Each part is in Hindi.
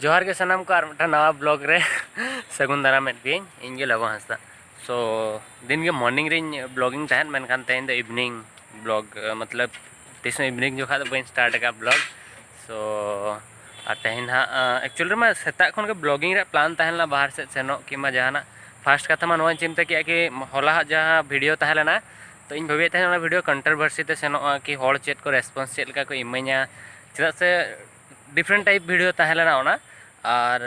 जोहार के सानाम को नवा ब्लॉग रे सगुन दाराम इनगे लगो हंसदा सो दिन के मॉर्निंग रे ब्लॉगिंग तहन मेनखान तेन द इवनिंग ब्लॉग मतलब तीसों इवनिंग जो खाद बन स्टार्ट का ब्लॉग सो और तेहन हाँ एक्चुअली मैं सेता खन के ब्लॉगिंग रे प्लान तहन बाहर से सेनो कि जहाँ फास्ट कथा मा नवा चिंता किया कि होला जहाँ वीडियो तहलेना तो इन भावे तहन वीडियो कंट्रोवर्सी ते सेनो कि हॉल चेट को रेस्पॉन्स चेट का को इमाइया चेदा से डिफरेंट टाइप वीडियो तहलेना ओना और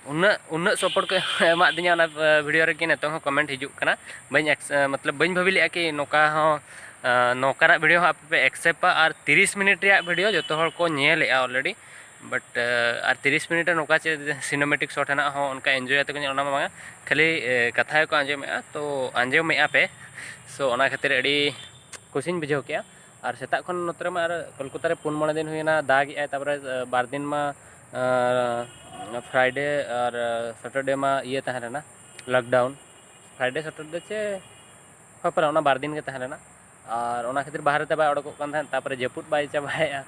उन सपोर्ट को एमा दिया वीडियो रे कि नितों कमेंट हिजुक कना बन मतलब बन भावी लिया कि नौका नौकाना वीडियो आप पे एक्सेप्टा और 30 मिनट रे वीडियो जो हर को नेले ऑलरेडी बट और 30 मिनट नौका चे सिनेमेटिक शॉट है हो उनका एंजॉय तो खाली कथा को आंजमेआ तो आंजमेआ पे सो ओना खातिर अड़ी खुशिन बुझाव किया और सेता खन नोतरे मा कोलकाता रे 4 दिन हुईना दाग तापर 2 दिन मा फ्राइडे और सैटरडे में ये तहना लॉकडाउन फ्राइडे सैटरडे चे हपरा 2 दिन के तहना और ओना खातिर बाहर ते बाय ओडकोक कान तहन तापर जपुट बाय चाबाया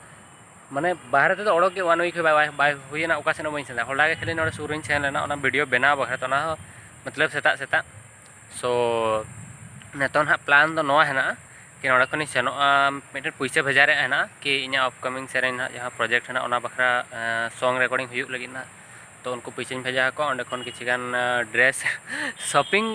माने बाहर ते ओडक के 1 वीक बाय हुईना ओका सेन बइन सेना होला के खाली नोडे सुरिन सेन लेना ओना वीडियो बना बखरा तो ना मतलब सेता सेता सो नेतोन हा प्लान दो नोआ हेना कि नोडे खनि सेनो मिटन पैसा भेजा रे हेना कि इना अपकमिंग सेरेन जहाँ प्रोजेक्ट है ओना बखरा सॉन्ग रिकॉर्डिंग हुई लगी ना तो उनको पैसा भेजा को अंडे खन किछिगान ड्रेस शॉपिंग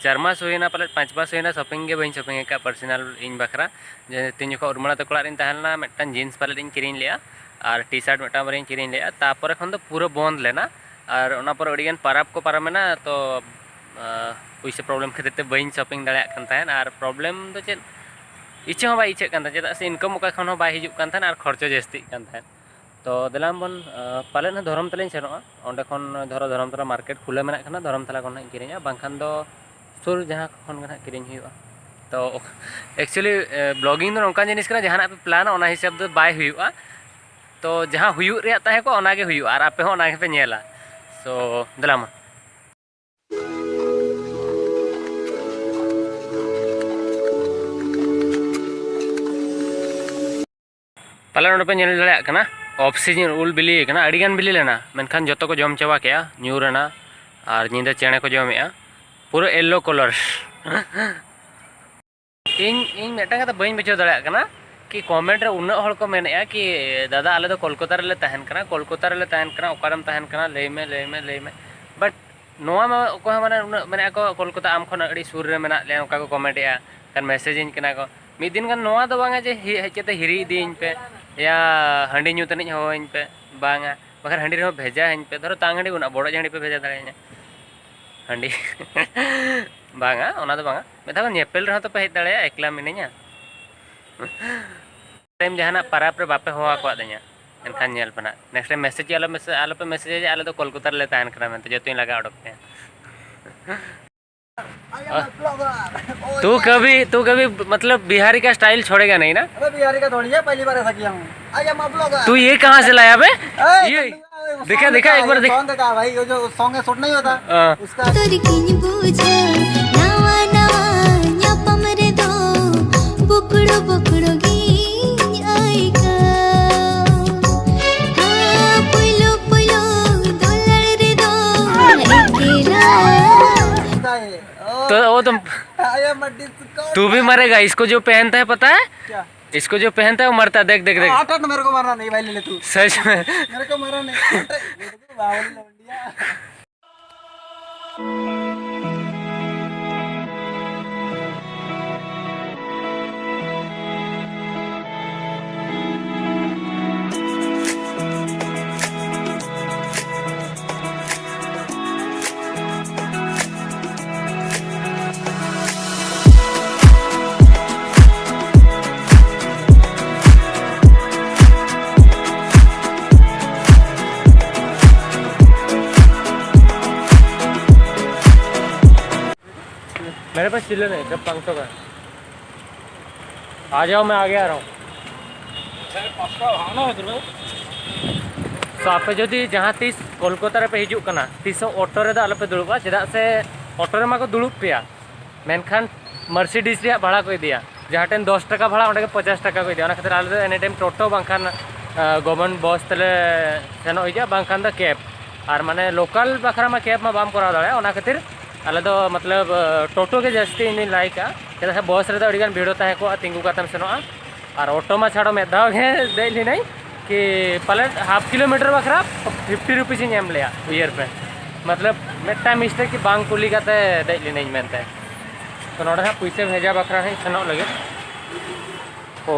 4 मास हुईना पाले 5 मास हुईना शॉपिंग के बइन शॉपिंग का पर्सनल इन बखरा जे तीन जो उर्मला तकड़ा इन तहलना मिटन जीन्स पाले इन किरिन लिया और टी शर्ट मिटन बारे किरिन लिया तापर खन तो पूरा बंद लेना और ओना पर अड़िगन पाराब को पारामेना तो पैसा प्रॉब्लम खातिर ते बइन शॉपिंग दाड़ा कान तहन और प्रॉब्लम तो चेद इच्छा बाई इच्छा कान चेदा से इनकम ओका खन बाय हिजुक कान तहन और खर्चो जास्ती कान तहन तो दिलाम बन पाले ना धरम तले सेनोआ ओंडे खन धरम तला मार्केट खुले मेना खाना धरम तला खन किरिया बांखान दो सुर जहाँ खन गना किरिन हुआ तो एक्चुअली ब्लॉगिंग दो नोका जिनिस कना जहां पे प्लान ओना हिसाब दो बाय हुआ तो जहाँ हुयुग रे ताहे को ओना गे हुयुआ और आपे हो ओना गे पे नेला सो दिलाम पाले नोडे पे नेल दाड़ा कना ऑफ सीजन उल बिली कना अड़ीगान बिली लेना मेनखान जो को जम चाबा के न्यूरना और नींदा चेणे को जमे पूरा येलो कलर इन मेटा का बइन बुझाव दाड़ा कना कि कमेंट रे उन्ना हड़ को मेने कि दादा आले तो कोलकाता रे तहन कना कोलकाता रे तहन कना ओकारम तहन कना लई में बट नोआ मा को माने माने को कोलकाता आम खन अड़ी सुर रे मेना ले ओका को कमेंट या कन मैसेज इन कना को मिद दिन कन नोआ दो बांगा जे हेचते हिरी दीन पे या हंडी न्यू तनिज होइन पे बांगा बखर हंडी रे भेजा हइन पे धरो तांग हंडी उना बड़ा हंडी पे भेजा दाड़े हंडी बांगा ओना दो बांगा मेथा नेपेल रे तो पे हेज दाड़े एकला मिनेया टाइम जहाना पाराप रे बापे होआ को द냐 एनखान नेल पना नेक्स्ट टाइम मैसेज आलो पे मैसेज आले तो कोलकाता रे तहन करा मेनते जतुई लगा ओडक पे तू कभी मतलब बिहारी का स्टाइल छोड़ेगा नहीं ना? अबे बिहारी का थोड़ी है, पहली बार ऐसा किया हूँ। आजा मैं ब्लॉगर। तू ये कहाँ से लाया बे? ये देखा एक बार देख। कौन देखा भाई? वो जो सॉन्ग है शूट नहीं होता उसका। तो वो तू भी मरेगा। इसको जो पहनता है पता है क्या? इसको जो पहनता है वो मरता है। देख देख देख। आटा मेरे को मारना नहीं भाई, ले ले तू। सच में मेरे को मारना नहीं। मेरे पास चिल्लर नहीं, जब 500 का आ जाओ, मैं आगे आ रहा हूँ। तो आप जो जहाँ तीस कोलकाता रे पे हिजुक कना तीस ऑटो रे आलो पे दुड़ुबा, चेदा से ऑटो रे मा को दुड़ुब पेया, मेनखान मर्सिडीज रे भाड़ा को इदिया, जहाँ टेन 10 टाका भाड़ा ओंडे 50 टाका को इदिया। खातिर आले एनी टाइम टोटो बांखान गवर्नमेंट बस तले सेनो हिजा बांखान द कैब और माने लोकल बखरा में कैब में बाम करा दाड़े ओना खातिर आले दो मतलब टोटो के जस्ती इन लाइक चेदा से बस रे अड़ी गान भीड़ ताहे को तिंगु कातम सेनोआ और ऑटो में छाड़ो में दाव गे देली नहीं कि पाले half kilometre Bakhra 50 rupees in M लिया ईयर पे मतलब मेटा मिस्टेक की बांग कुली काते देली नहीं मेनते तो नोडे हा पैसे भेजा बखरा है सेनो लगे हो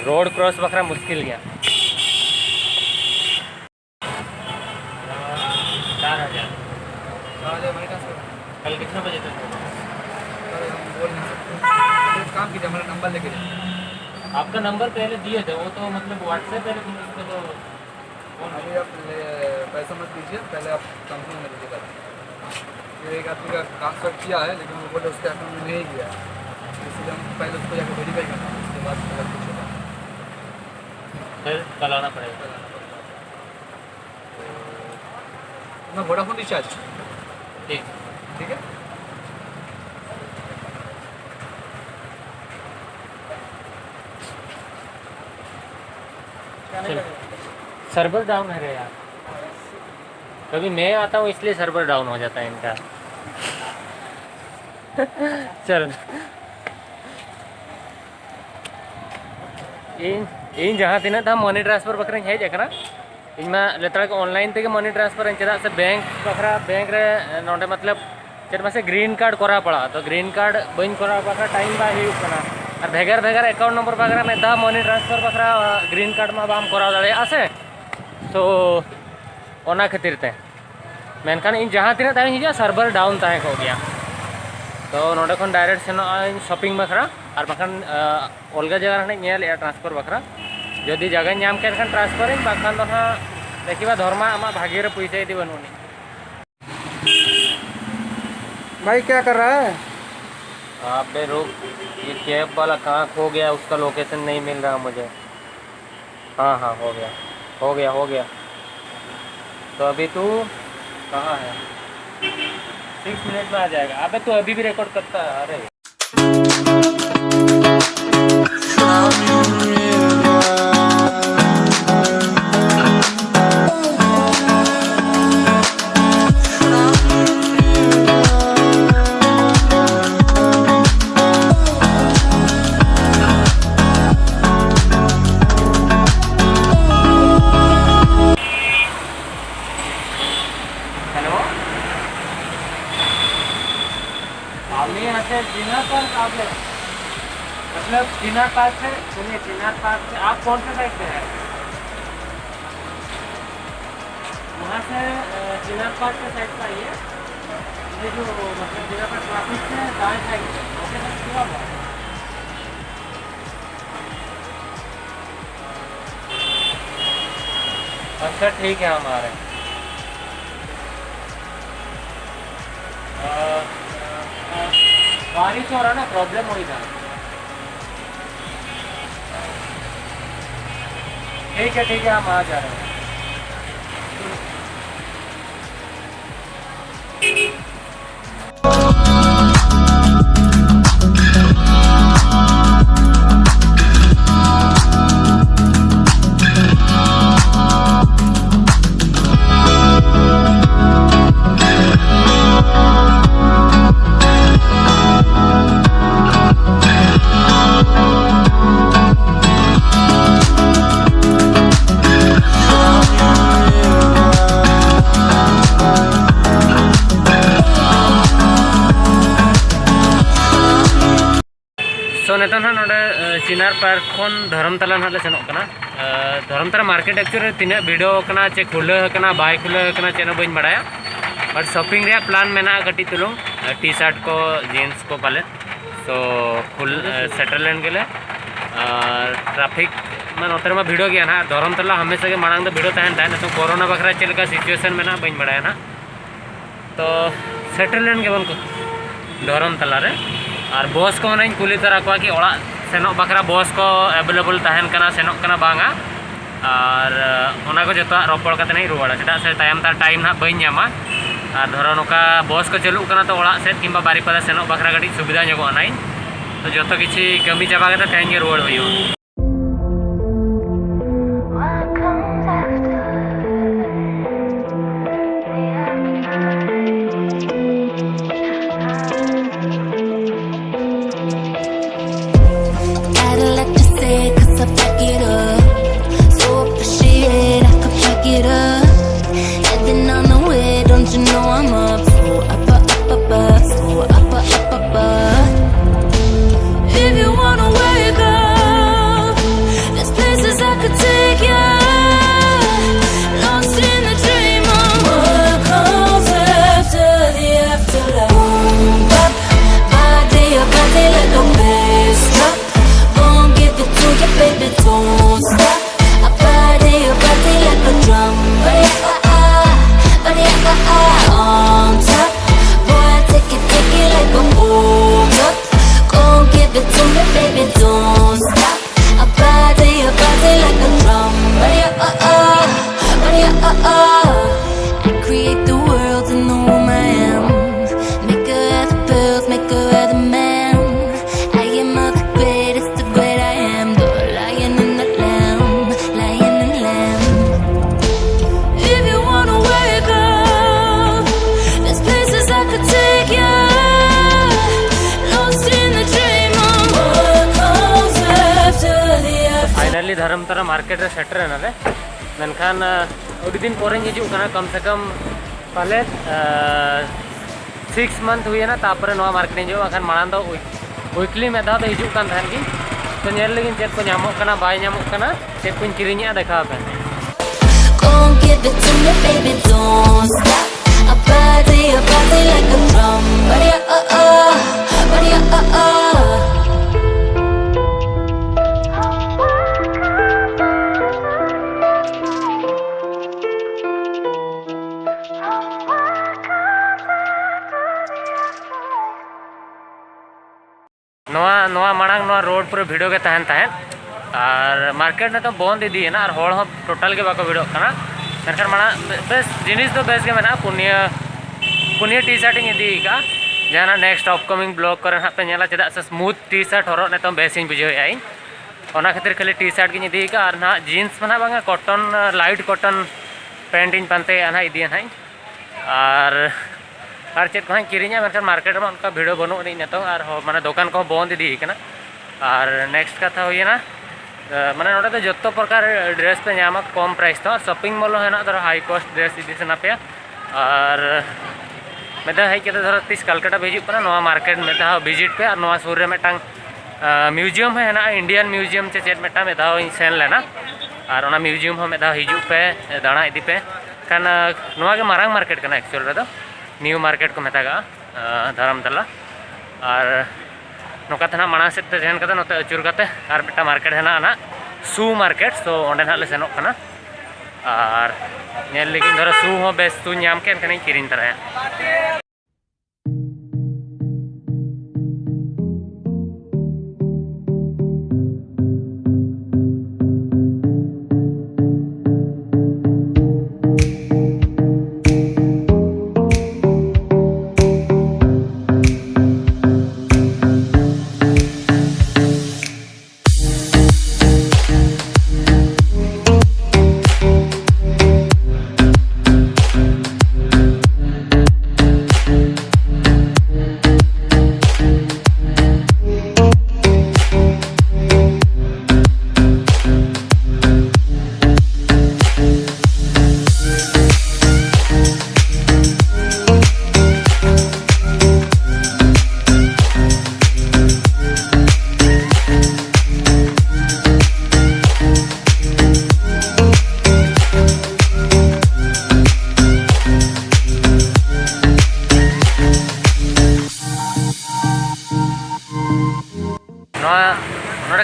रोड क्रॉस बखरा मुश्किल गया 4,000 कल कितने बजे तक काम कीजिए हमारा नंबर लेके आपका नंबर पहले दिए थे वो तो मतलब व्हाट्सएप पहले उसको तो अभी आप पैसा मत दीजिए पहले आप कंपनी में दीजिएगा फिर एक आदमी का ट्रांसफर किया है लेकिन वो बोले उसके अकाउंट में नहीं किया इसलिए हम पहले उसको जाकर वेरीफाई करना है उसके बाद अगर कुछ होगा फिर चलाना पड़ेगा मैं वोडाफोन रिचार्ज ठीक ठीक है सर्वर डाउन है रे यार कभी मैं आता हूँ इसलिए सर्वर डाउन हो जाता है इनका चल इन जहाँ तीन था मनी ट्रांसफर बकरा हेज अकना इनमें लेतरा के ऑनलाइन ते मनी ट्रांसफर चेदा से बैंक बकरा बैंक रे नोडे मतलब चेदा से ग्रीन कार्ड करा पड़ा तो ग्रीन कार्ड बन करा बकरा टाइम बा हुई कना और भेगर भेगर अकाउंट नंबर बकरा में दा मनी ट्रांसफर बकरा ग्रीन कार्ड में बाम करा दाड़े आसे तो ओना खातिर ते मेनखान इन जहाँ तीन ताई हिजा सर्वर डाउन ताहे को गया तो नोडे खन डायरेक्ट सेनो शॉपिंग बकरा और बखान अलगा जगह हने नेल ट्रांसफर बकरा जदि जगह नाम के खान ट्रांसफर इन बखान तो हाँ देखिबा धर्मा आमा भाग्य रे पैसा यदि बनूनी भाई क्या कर रहा है आप बे रुक ये कैब वाला कहाँ खो गया उसका लोकेशन नहीं मिल रहा मुझे हाँ हो गया तो अभी तू कहाँ है 6 मिनट में आ जाएगा अबे तू अभी भी रिकॉर्ड करता है अरे चिनार पार्क आउटलेट मतलब चिनार पार्क से सुनिए चिनार पार्क से आप कौन से साइड पे है वहाँ से चिनार पार्क के साइड पर आइए ये जो मतलब चिनार पार्क ट्रैफिक से दाएं साइड पे ओके सर क्या हुआ अच्छा ठीक है हमारे बारिश हो रहा ना प्रॉब्लम हो रहा ठीक है हम आ जा रहे हैं तो नेता ना नोडे चिनार पार्क खन धर्मतला ना सेनों कना धर्मतला मार्केट एक्चुअली तीना वीडियो कना चे खुले कना बाय खुले कना चेना बइन बड़ाया बट शॉपिंग रे प्लान मेना गटी तुलुंग टी शर्ट को जीन्स को पाले तो फुल सेटल लेन गेले ट्रैफिक मैं नोतर में वीडियो गया ना धर्मतला हमेशा के मांग वीडियो तहन था तो कोरोना बखरा चलका सिचुएशन में ना बइन बड़ाया ना तो सेटल लेन के बन को धर्मतला रे और बस को कुली तरह को कि ओड़ा सेनों बखरा बस को अवेलेबल तहन कना सेनों कना बांगा और ओना को जतो रोपड़ कते नहीं रुवाड़ा चेदा से तायम तार टाइम ना बई ᱧᱟᱢᱟ और धरो नोका बस को चलू कना तो ओड़ा सेट किंबा बारीपदा सेनो बखरा गाड़ी सुविधा ᱧᱚᱜᱚᱜᱼᱟ नाइन तो जतो किछि कमी चाबा कते तेहेन गे रुवाड़ हुयु धर्मतरा मार्केट रे सेटर नाले मेनखान अड़ी दिन पर हिजू कम से कम पाले 6 मंथ हुईना तापर नवा मार्केट हिजू अखान मांग दो वीकली में दा हिजू कान तहन की तो नेल लगिन चेक को ᱧᱟᱢᱚᱜ ᱠᱟᱱᱟ ᱵᱟᱭ ᱧᱟᱢᱚᱜ ᱠᱟᱱᱟ चेक को किरिᱧᱟ देखा पे नवा मांग नवा रोड पूरे भिड़ो के तहन तहन और मार्केट में तो बंद इदी है ना और होड़ हो टोटल के बाको भिड़ो कना मेनखान मांग बेस जिनिस तो बेस के मेना पुनिया टी शर्टिंग इदी का जहां नेक्स्ट अपकमिंग ब्लॉग करे ना पे नेला चेदा से स्मूथ टी शर्ट हरो ने तो बेसिन बुझे आई ओना खातिर खाली टी शर्ट की इदी का और ना जीन्स मना बांगा कॉटन लाइट कॉटन पैंट इन पानते आना इदी है और चेक को किरिया मेनखान मार्केट में उनका भिड़ो बनू नहीं तो और माने दुकान को बंद इदी कना और नेक्स्ट कथा हुई ना माने नोडे तो जत्तो प्रकार ड्रेस पे ᱧᱟᱢᱟ कम प्राइस तो शॉपिंग मॉल है ना धरो हाई कॉस्ट ड्रेस इदी से पे और मेदा है के धरो 30 कलकत्ता हिजू कना नवा मार्केट मेदा विजिट पे और नवा सुर रे मेटांग म्यूजियम है ना इंडियन म्यूजियम से चेत मेटा मेदा सेन लेना और ओना म्यूजियम हो मेदा हिजू पे दाणा इदी पे कान नवा के मारांग मार्केट कना एक्चुअल रे न्यू मार्केट को मेतागा धरमतला और नौका तना माना से तहन कते नोते अचुर कते और बेटा मार्केट है ना सू मार्केट तो ओंडे ना ले सेनोक कना और नेल लेकिन धरो सू हो बेस तू ᱧᱟᱢ के कने किरिन तराया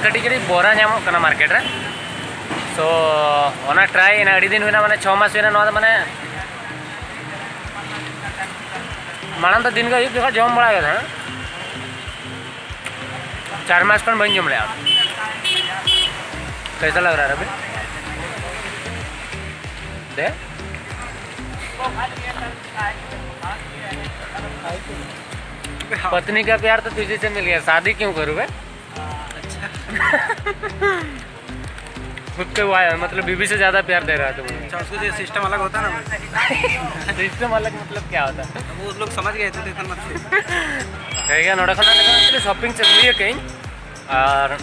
कटी कटी बोरा ᱧᱟᱢᱚᱜ ᱠᱟᱱᱟ मार्केट रे सो ओना ट्राई ना अड़ी दिन हुईना माने 6 मास हुईना नोआ माने मानम तो दिन का एक जगह जम बड़ा गया 4 मास खन बन जम ले कैसा लग रहा है अभी दे। पत्नी का प्यार तो तुझे से मिल गया, शादी क्यों करूँ बे? खुद पे मतलब बीवी से ज़्यादा प्यार दे रहा है तुम्हें। अच्छा, उसको जो सिस्टम अलग होता है ना, सिस्टम अलग मतलब क्या होता है? वो लोग समझ गए थे देखन मत ठीक है नोड़ा खना निकल शॉपिंग चलिए कहीं और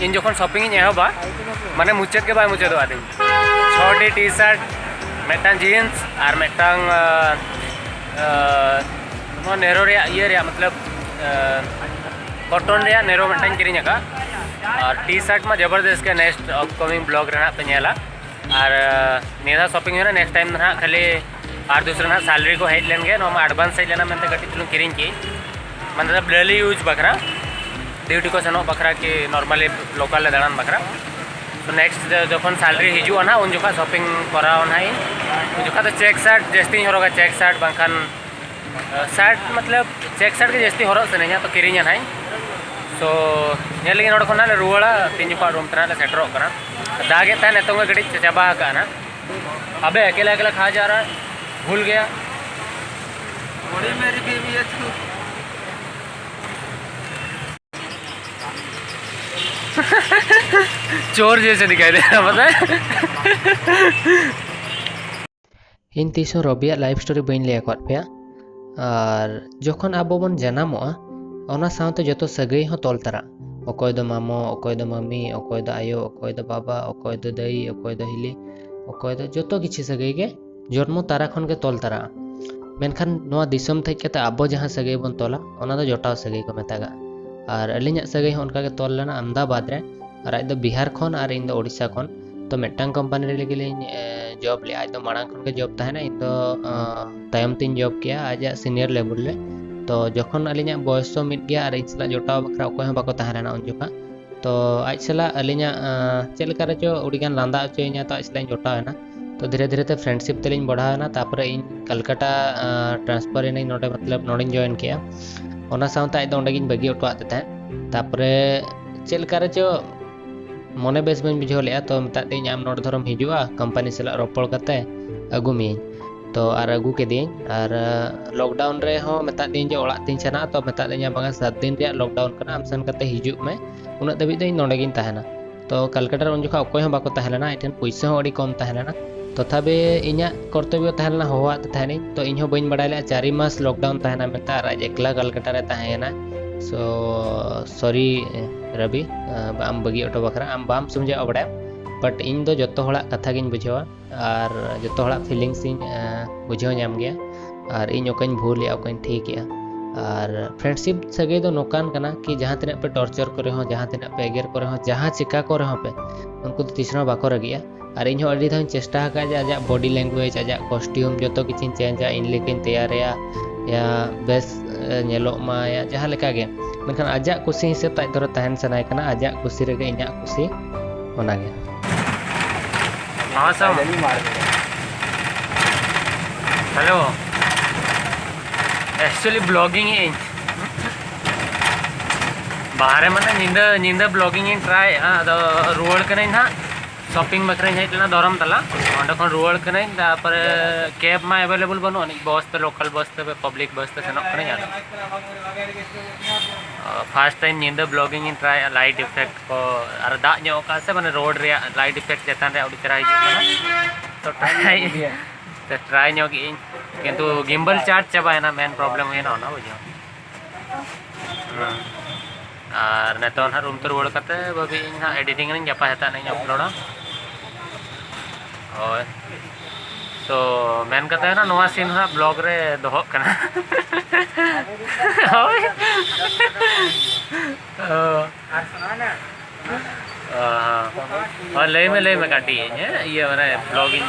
इन जोखन शॉपिंग इन एहबा माने मुचाद के बाय मुचाद आदि 6 टी शर्ट मेटांग जीन्स और मेटांग नेरो रे ये रे मतलब कॉटन रे नेरो मेटांग किरिंग का और टी शर्ट में जबरदस्त के नेक्स्ट अपकमिंग ब्लॉग रहना पे नेला और नेदा शॉपिंग है ना नेक्स्ट टाइम ना खाली और दूसरा ना सैलरी को हेड लेन गए नो में एडवांस हेड लेना मैं गटी तुम किरिंग की मतलब डेली यूज बखरा ड्यूटी को सनो बखरा कि नॉर्मली लोकल दान बखरा तो नेक्स्ट जोखन सैलरी हिजुआ ना उन जोखा शॉपिंग कराओ ना उन जोखा तो चेक शर्ट जस्ती हरोगा चेक शर्ट बांखान शर्ट मतलब चेक शर्ट के जस्ती हरो से नहीं तो किरिंग ना सो ये लेकिन नोड़ खना ले रुआड़ा 3 जुपा रूम तना ले सेटरो कना दागे था ने तो गड़ी चबा का ना अबे अकेला अकेला खा जा रहा है भूल गया बड़ी मेरी बेबी है तू चोर जैसे दिखाई दे रहा पता है इन तीसों रबिया लाइफ स्टोरी बइन ले को पे और जोखन आबो बन जनामोआ ओना साउते जतो सगई हो तोल तरा अकोय दो मामो अकोय दो मम्मी अकोय दो आयो अकोय दो बाबा अकोय दो दई अकोय दो हिली अकोय दो जतो किछि सगई के जन्मो तारा खन के तोल तरा मेनखान नोआ दिसम थै केते आबो जहां सगई बन तोला ओना दो जोटाव सगई को मेतागा और अलिnya सगई हो उनका के तोल लेना अहमदाबाद रे और आज दो बिहार खन और इन दो ओडिशा खन तो मेटांग कंपनी रे लेके जॉब ले आज दो मांग खन के जॉब ताहेना इन दो तायम तीन जॉब किया आज सीनियर लेवल ले तो जखन अलिnya बयस मिट गया और इनसला जोटाव बखरा अकोय हो बाको ताहेना उन जोखा तो आज सला अलिnya चेल करे जो उड़ीगान लांदा अचोइना तो इसला जोटाव है ना तो धीरे धीरे ते फ्रेंडशिप तेलिंग बढ़ाना तापरे इन कलकत्ता ट्रांसफर इन नोडे मतलब नोडिन जॉइन किया ओना साउते आज दो ओंडे गिन बगी ओटो आते तापरे चेल करे जो मने बेस बन बुझो ले तो मता दिन आम नोड धरम हिजुआ कंपनी सला रोपड़ करते अगुमी तो और अगू के दिन और लॉकडाउन रे हो मता दिन जो ओड़ा तीन चना तो मता दिन बांगा 7 दिन रे लॉकडाउन करना आम सन करते हिजु में उना दबी दिन नोडे गिन ताहेना तो कलकत्ता उन जोखा अकोय हो बाको ताहेना इठन पैसा हो अडी कम ताहेना तो तबे इन्या कर्तव्य ताहेना होवा ताहेनी तो इन हो बइन बडाले 4 मास लॉकडाउन ताहेना मता राज एकला कलकत्ता रे ताहेना सो सॉरी रवि आम बगी ऑटो बखरा आम बाम समझे अबड़ा बट इन दो जतो हड़ा कथा गिन बुझेवा और जतो हड़ा फीलिंग्स इन बुझेव नाम गया और इन ओकन भूल या ओकन ठीक या और फ्रेंडशिप सगे दो नोकान कना कि जहां तने पे टॉर्चर करे हो जहां तने पे एगर करे हो जहां चिका करे हो पे उनको तो तीसरा बाको रगिया और इन अड़ी धान चेष्टा का आजा बॉडी लैंग्वेज आजा कॉस्ट्यूम जतो किछि चेंज इन लेकिन तैयार या बेस नेलो मा या जहां लेका गे मेनखान आजा खुशी हिसाब ताज धरो तहन सनाय कना आजा खुशी रे इना खुशी होना गे नमस्कार हेलो एक्चुअली ब्लॉगिंग बाहर मैंने निंदा ब्लॉगिंग ट्राई रुआड़ करें ना शॉपिंग बखरा हेटना दरम तला अंडे खन रुआड़ करें तापर कैब में अवेलेबल बनो बस पे लोकल बस पे पब्लिक बस पे सेनक करें फर्स्ट टाइम निंदा ब्लॉगिंग ट्राई लाइट इफेक्ट को और दाग का से मैंने रोड रे लाइट इफेक्ट चेतान रे उड़ी चरा तो ट्राई किंतु गिम्बल चार्ज चाबायना मेन प्रॉब्लम होना ना बुझो और नेतो ना रूम तो रुआड़ करते भाभी ना एडिटिंग नहीं जपा हेता नहीं अपलोडा और तो मेन करते है ना नोआ सीन ना ब्लॉग रे दोहो कना और ले में काटी ये माने ब्लॉगिंग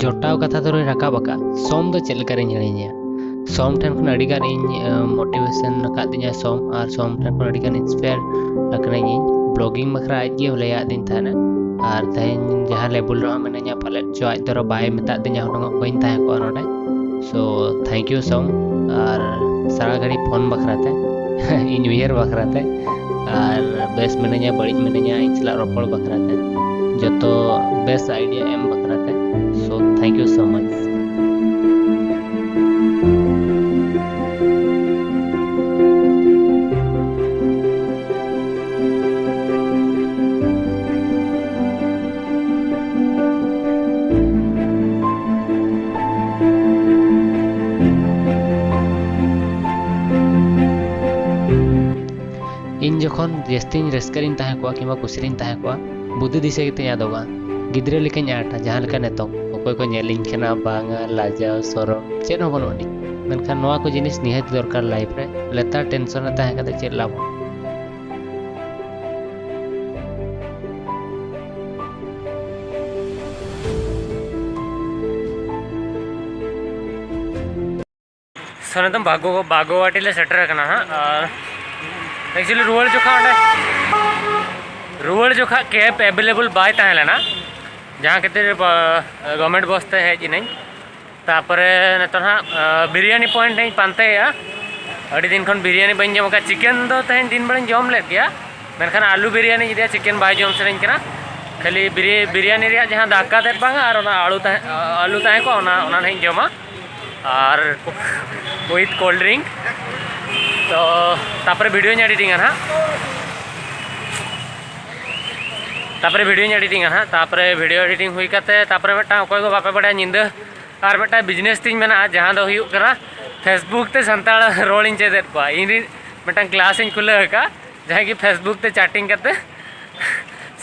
जोटाव कथा तो रका बका सोम दो चल करें हड़िया सोम ठन खन अडिगान इन मोटिवेशन नकादिया सोम और सोम ठन खन अडिगान इंस्पायर लकना इन ब्लॉगिंग बखरा आज गे लया दिन थाना और तहन जहां लेवल रो मैंने पाले जो आज दरो बाय मता दिया होना बइन ताहे को नोडे सो थैंक यू सोम और सारा घड़ी फोन बखराते इन उयर बखराते और बेस मैंने बड़ी मैंने इन चला रोपड़ बखराते जो तो बेस्ट आइडिया एम बखराते। So thank you so much. इन जखन जस्ती रस्करिन तहे को कि कुसरिन तहे को बुद्धि दिशा के आदोगा गिद्रे लेकिन आटा जहाँ लेका नेतो अकोय को नेलिंग खना बांगा लाजा सरम चेन हो बनुनी मेनखान नोआ को जिनिस निहात दरकार लाइफ रे लेता टेंशन तहे कते चेक लाभ। सने तो बागोवाटी ले सेटर करना हाँ और एक्चुअली रुआल जोखा कैब एवेलेबल बाय तहलेना जहाँ खातिर गवर्नमेंट बस ते हेज इनाई तापरे नतो हाँ बिरयानी पॉइंट नहीं पानते अड़ी दिन खन बिरयानी बन जम का चिकन दो तहन दिन बड़े जम ले गया मेनखान आलू बिरयानी जदि चिकन बाय जम सरें कना खाली बिरयानी रे जहाँ दाका ते बांगा और आलू तहे को नहीं जमा और विथ कोल्ड ड्रिंक तो तापरे वीडियो एडिटिंग हाँ तापरे वीडियो एडिटिंग हाँ तापरे वीडियो एडिटिंग हुई करते तापरे मिट्टा अकोय को बापे बड़ा निंदा और मिट्टा बिजनेस तीन मेना जहाँ दो हुई करा फेसबुक ते संताल रोल चेदेद को इन मिट्टा क्लास खुले का जहाँ कि फेसबुक ते चैटिंग करते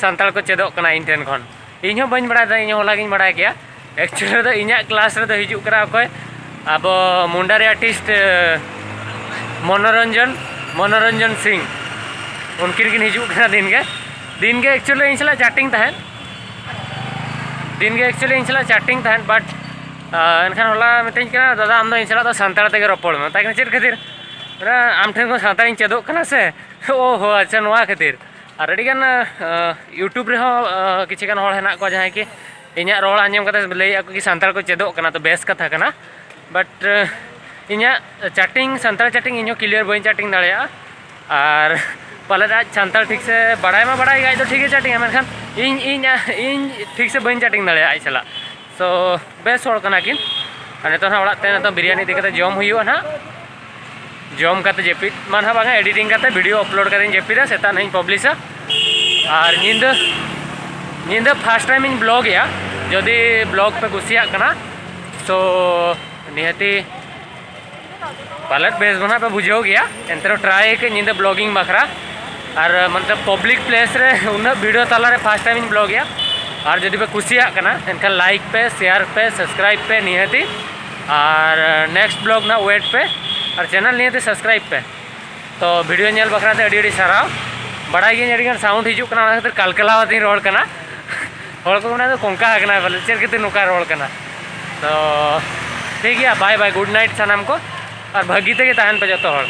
संताल को चेदोग कना इन ठेन खन इन हो बन बड़ा इन होला गिन बड़ा गया एक्चुअली तो इना क्लास रे तो हिजू करा अकोय अब मुंडारी आर्टिस्ट मनोरंजन सिंह उनकिन किन हिजू कना दिन के एक्चुअली इन सला चैटिंग तहन बट एनखान होला मितኝ कना दादा आम दो इन सला तो संताल तेगे रोपड़ में ताकि चेद खातिर आम ठेन को सानताल इन चेदोग कना से ओहो अच्छा नोआ खातिर और अड़ी गान यूट्यूब रे हो किछि गान होड़ हेना को जहां कि इन्या रोल आंजम कते लई आको कि संताल को चेदोग कना तो बेस कथा कना बट इन्या चैटिंग संताल चैटिंग इन्यो क्लियर बइन चैटिंग दाड़िया और पाले आज संताल ठीक से बड़ाई में बड़ाई गाय तो ठीक है चैटिंग मेनखान इन ठीक से बइन चैटिंग दाड़िया आई चला सो बेस होड़ कना किन नितो ना ओड़ा ते नितो बिरयानी दिकते जम हुई ना जम करते जेपिद मान बांगा एडिटिंग करते वीडियो अपलोड करते जेपिदा सेता नहीं पब्लिशा और निंदा फर्स्ट टाइम इन ब्लॉग या जदि ब्लॉग पे कुसिया कना सो निहती पालत बेस बना पे बुझो गया एंतरो ट्राई के निंदा ब्लॉगिंग बखरा और मतलब पब्लिक प्लेस रे उन वीडियो ताला रे फर्स्ट टाइम इन ब्लॉग या और जदि पे कुसिया कना एनका लाइक पे शेयर पे सब्सक्राइब पे निहती और नेक्स्ट ब्लॉग ना वेट पे और चैनल निहती सब्सक्राइब पे तो वीडियो नेल बखरा ते अड़ी साराव बड़ा गे अड़ी साउंड हिजू कना खातिर कलकलावती रोड कना होड़ को मना तो कोंका हकना बोले चेर के नुका रोड कना तो ठीक है बाय बाय गुड नाइट सानाम को और भागी ते तहन पे जो और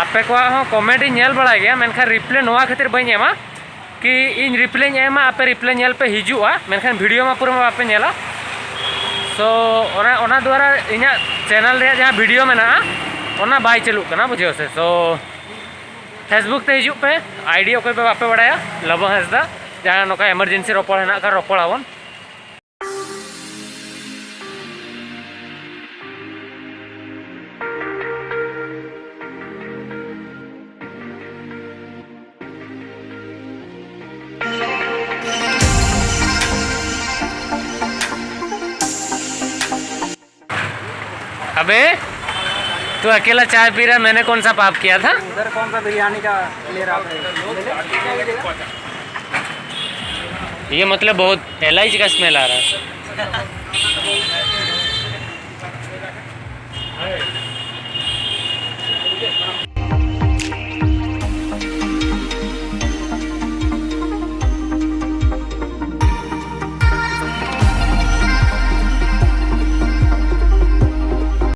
आपे को कमेंट नेल बड़ा गया मेनखान रिप्ले नोआ खातिर बइन एमा कि इन रिप्ले एमा आपे रिप्ले नेल पे हिजुआ मेनखान वीडियो में पूरा आपे नेला सो ओना द्वारा इना चैनल रे जहाँ वीडियो में ना बाय चलू कना बुझे से सो फेसबुक ते हिजू पे आईडी ओके पे बापे बड़ाया लबो हंसदा जहाँ नौका एमरजेंसी रोपड़ है का रोपड़ावन अबे तू अकेला चाय पी रहा, मैंने कौन सा पाप किया था? उधर कौन सा बिरयानी का ले रहा था? ये मतलब बहुत एलाइच का स्मेल आ रहा है।